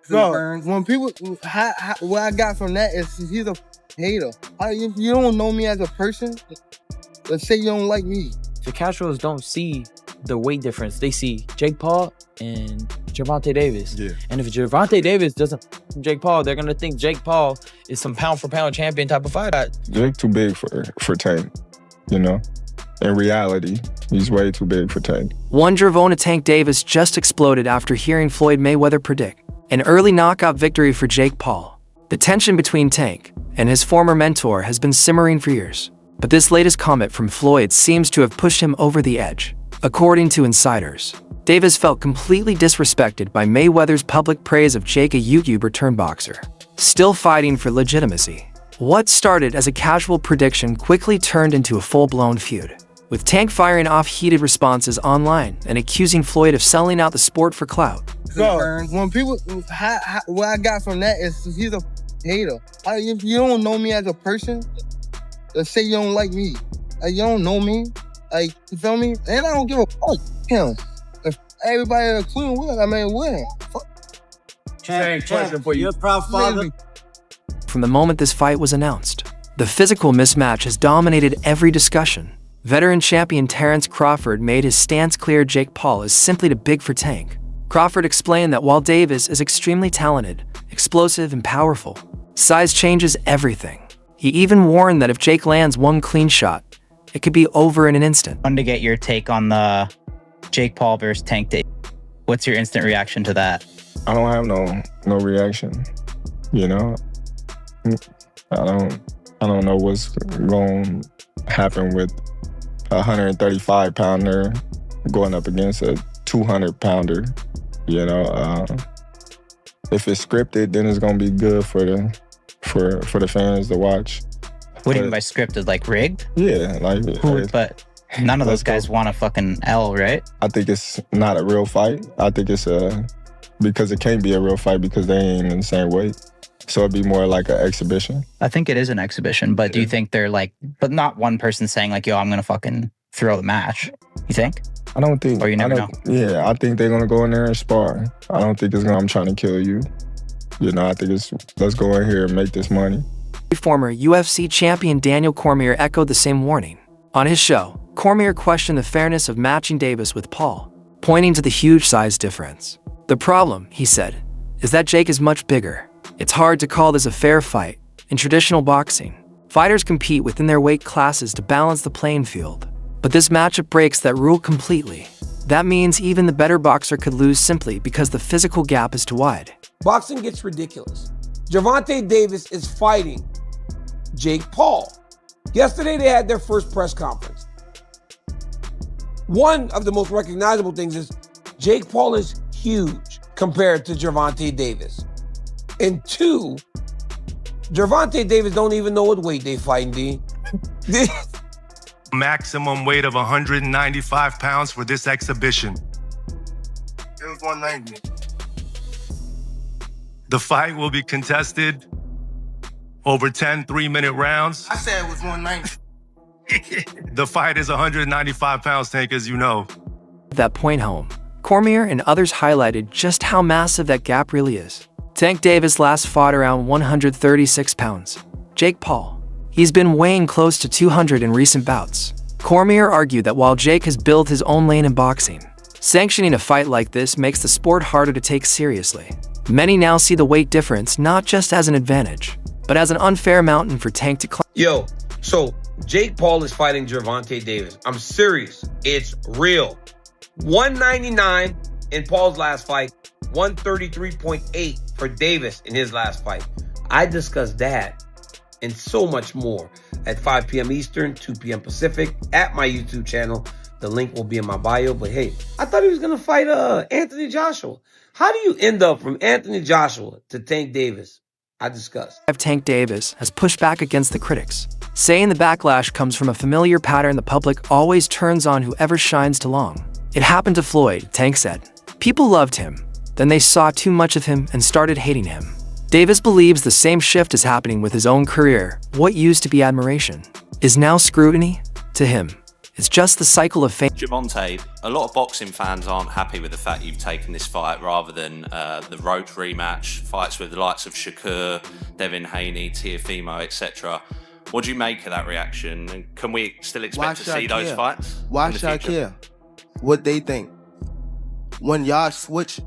Bro, when people, what I got from that is he's a hater. If you don't know me as a person, let's say you don't like me. The casuals don't see the weight difference. They see Jake Paul and Gervonta Davis. Yeah. And if Gervonta Davis doesn't Jake Paul, they're gonna think Jake Paul is some pound for pound champion type of fighter. Jake too big for Tank, you know? In reality, he's way too big for Tank. One Gervonta Tank Davis just exploded after hearing Floyd Mayweather predict an early knockout victory for Jake Paul. The tension between Tank and his former mentor has been simmering for years, but this latest comment from Floyd seems to have pushed him over the edge. According to insiders, Davis felt completely disrespected by Mayweather's public praise of Jake, a YouTuber-turned boxer, still fighting for legitimacy. What started as a casual prediction quickly turned into a full-blown feud, with Tank firing off heated responses online and accusing Floyd of selling out the sport for clout. Bro, when people, what I got from that is he's a hater. If you don't know me as a person, let's say you don't like me. You don't know me. You feel me? And I don't give a fuck. Him. If everybody including Will, I mean, Will. Question for you. You're a proud father. From the moment this fight was announced, the physical mismatch has dominated every discussion. Veteran champion Terrence Crawford made his stance clear: Jake Paul is simply too big for Tank. Crawford explained that while Davis is extremely talented, explosive, and powerful, size changes everything. He even warned that if Jake lands one clean shot, it could be over in an instant. I wanted to get your take on the Jake Paul versus Tank Davis. What's your instant reaction to that? I don't have no reaction, you know? I don't know what's going to happen with a 135-pounder going up against a 200-pounder, you know? If it's scripted, then it's going to be good for the fans to watch. What do you mean by scripted? Like rigged? Yeah, like... But none of those guys want a fucking L, right? I think it's not a real fight. I think it's because it can't be a real fight because they ain't in the same weight. So it'd be more like an exhibition. I think it is an exhibition, but do you think they're like... But not one person saying like, yo, I'm going to fucking throw the match. You think? I don't think... Or you never know? Yeah, I think they're going to go in there and spar. I don't think it's going to, I'm trying to kill you. You know, I think it's, let's go in here and make this money. Former UFC champion Daniel Cormier echoed the same warning. On his show, Cormier questioned the fairness of matching Davis with Paul, pointing to the huge size difference. The problem, he said, is that Jake is much bigger. It's hard to call this a fair fight. In traditional boxing, fighters compete within their weight classes to balance the playing field. But this matchup breaks that rule completely. That means even the better boxer could lose simply because the physical gap is too wide. Boxing gets ridiculous. Gervonta Davis is fighting Jake Paul. Yesterday, they had their first press conference. One of the most recognizable things is Jake Paul is huge compared to Gervonta Davis. And two, Gervonta Davis don't even know what weight they fighting, D. Maximum weight of 195 pounds for this exhibition. It was 190. The fight will be contested over 10 3-minute rounds. I said it was 190. The fight is 195 pounds, Tank, as you know. That point home, Cormier and others highlighted just how massive that gap really is. Tank Davis last fought around 136 pounds. Jake Paul, he's been weighing close to 200 in recent bouts. Cormier argued that while Jake has built his own lane in boxing, sanctioning a fight like this makes the sport harder to take seriously. Many now see the weight difference not just as an advantage, but as an unfair mountain for Tank to climb. Yo, so Jake Paul is fighting Gervonta Davis. I'm serious. It's real. 199 in Paul's last fight, 133.8 for Davis in his last fight. I discussed that and so much more at 5 p.m. Eastern, 2 p.m. Pacific at my YouTube channel. The link will be in my bio. But hey, I thought he was going to fight Anthony Joshua. How do you end up from Anthony Joshua to Tank Davis? I discussed. Tank Davis has pushed back against the critics, saying the backlash comes from a familiar pattern the public always turns on whoever shines too long. It happened to Floyd, Tank said. People loved him. Then they saw too much of him and started hating him. Davis believes the same shift is happening with his own career. What used to be admiration is now scrutiny. To him, It's just the cycle of fame. Gervonta, a lot of boxing fans aren't happy with the fact you've taken this fight rather than the Roach rematch, fights with the likes of Shakur, Devin Haney, Teofimo, etc. What do you make of that reaction? And can we still expect to see those fights? Why should I care what they think? When y'all switch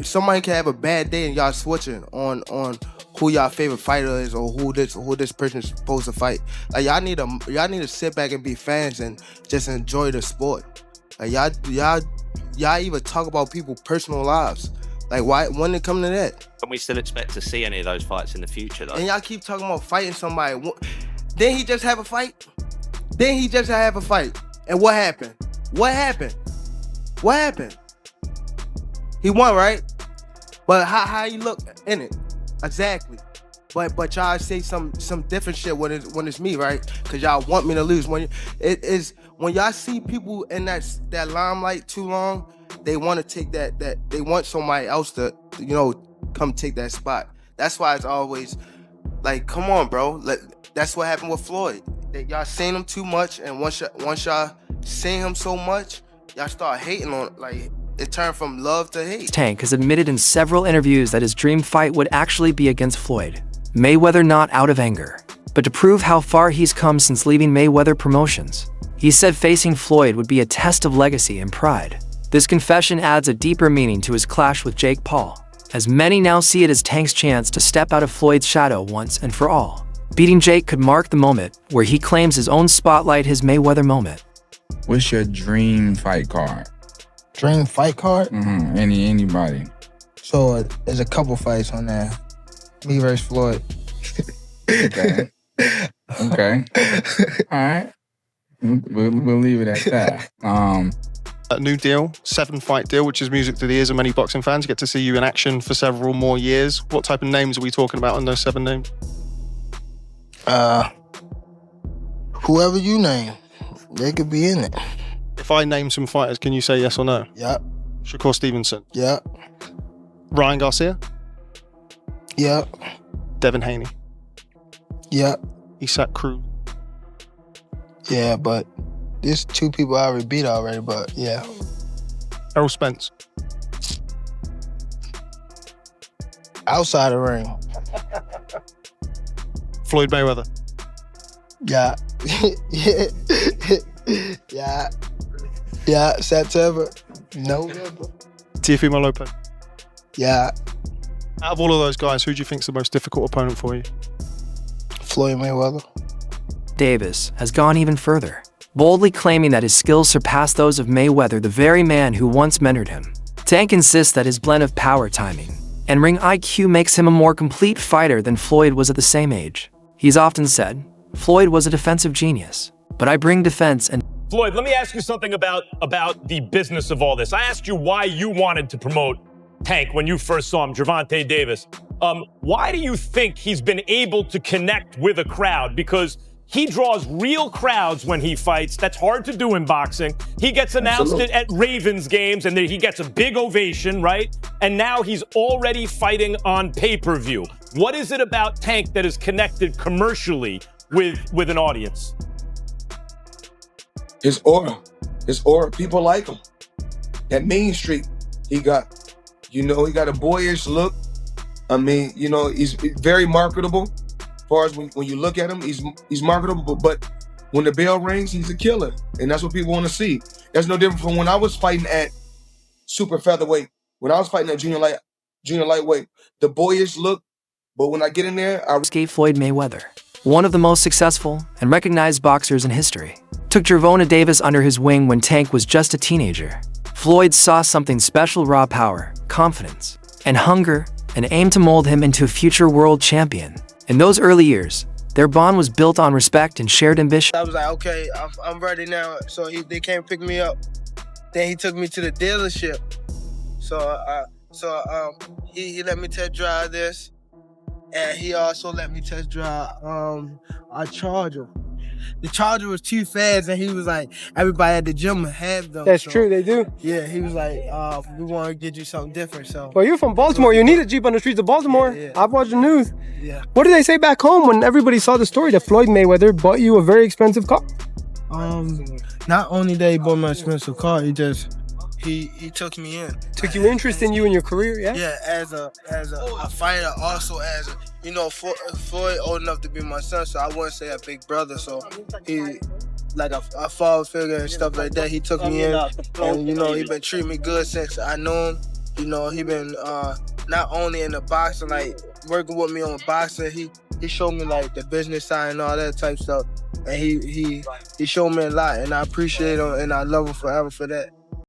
somebody can have a bad day and y'all switching on who y'all favorite fighter is or who this person is supposed to fight. Like y'all need to sit back and be fans and just enjoy the sport. Like y'all even talk about people's personal lives. Like why when it come to that? Can we still expect to see any of those fights in the future though? And y'all keep talking about fighting somebody. Didn't he just have a fight? And what happened? What happened? He won, right? But how you look in it? Exactly. But y'all say some different shit when it's me, right? Cause y'all want me to lose. When y'all see people in that limelight too long, they want to take that they want somebody else to come take that spot. That's why it's always like, come on, bro. That's what happened with Floyd. Y'all seen him too much, and once y'all seen him so much, y'all start hating on it. Like it turned from love to hate. Tank has admitted in several interviews that his dream fight would actually be against Floyd Mayweather, not out of anger, but to prove how far he's come since leaving Mayweather Promotions. He said facing Floyd would be a test of legacy and pride. This confession adds a deeper meaning to his clash with Jake Paul, as many now see it as Tank's chance to step out of Floyd's shadow once and for all. Beating Jake could mark the moment where he claims his own spotlight, his Mayweather moment. What's your dream fight card? Dream fight card? Anybody. So there's a couple fights on there. Me versus Floyd. Okay. Okay. All right. We'll leave it at that. A new deal, 7-fight deal, which is music to the ears of many boxing fans. Get to see you in action for several more years. What type of names are we talking about on those 7 names? Whoever you name, they could be in it. If I name some fighters, can you say yes or no? Yep. Shakur Stevenson. Yep. Ryan Garcia. Yep. Devin Haney. Yep. Isaac Cruz. Yeah, but there's 2 people I already beat already, but yeah. Errol Spence. Outside the ring. Floyd Mayweather. Yeah. Yeah. Yeah. September. November. Teofimo Lopez. Yeah. Out of all of those guys, who do you think is the most difficult opponent for you? Floyd Mayweather. Davis has gone even further, boldly claiming that his skills surpass those of Mayweather, the very man who once mentored him. Tank insists that his blend of power, timing, and ring IQ makes him a more complete fighter than Floyd was at the same age. He's often said, Floyd was a defensive genius, but I bring defense and... Floyd, let me ask you something about the business of all this. I asked you why you wanted to promote Tank when you first saw him, Gervonta Davis. Why do you think he's been able to connect with a crowd? Because he draws real crowds when he fights. That's hard to do in boxing. He gets announced at Ravens games and then he gets a big ovation, right? And now he's already fighting on pay-per-view. What is it about Tank that is connected commercially with an audience? His aura. People like him. That Main Street he got. He got a boyish look. I mean, he's very marketable. As far as when you look at him, he's marketable, but when the bell rings, he's a killer. And that's what people want to see. That's no different from when I was fighting at super featherweight. When I was fighting at junior lightweight, the boyish look, but when I get in there, I escape Floyd Mayweather, one of the most successful and recognized boxers in history, took Gervonta Davis under his wing when Tank was just a teenager. Floyd saw something special: raw power, confidence, and hunger, and aimed to mold him into a future world champion. In those early years, their bond was built on respect and shared ambition. I was like, okay, I'm ready now. So they came pick me up. Then he took me to the dealership. He let me test drive this, and he also let me test drive our Charger. the charger was too fast, and he was like, everybody at the gym had them. That's so, true, they do. Yeah, he was like, we want to get you something different. So. Well, you're from Baltimore. You need a Jeep on the streets of Baltimore. Yeah. I've watched the news. Yeah. What did they say back home when everybody saw the story that Floyd Mayweather bought you a very expensive car? Not only that he bought me an expensive car, he took me in. Took you interest in you and your career, yeah? Yeah, as a fighter, also as a, you know, Floyd old enough to be my son, so I wouldn't say a big brother. So he, like a father figure and stuff like that. He took me in, and you know, he been treating me good since I knew him. You know, he been not only in the boxing, like working with me on boxing. He showed me like the business side and all that type stuff, and he showed me a lot, and I appreciate him and I love him forever for that.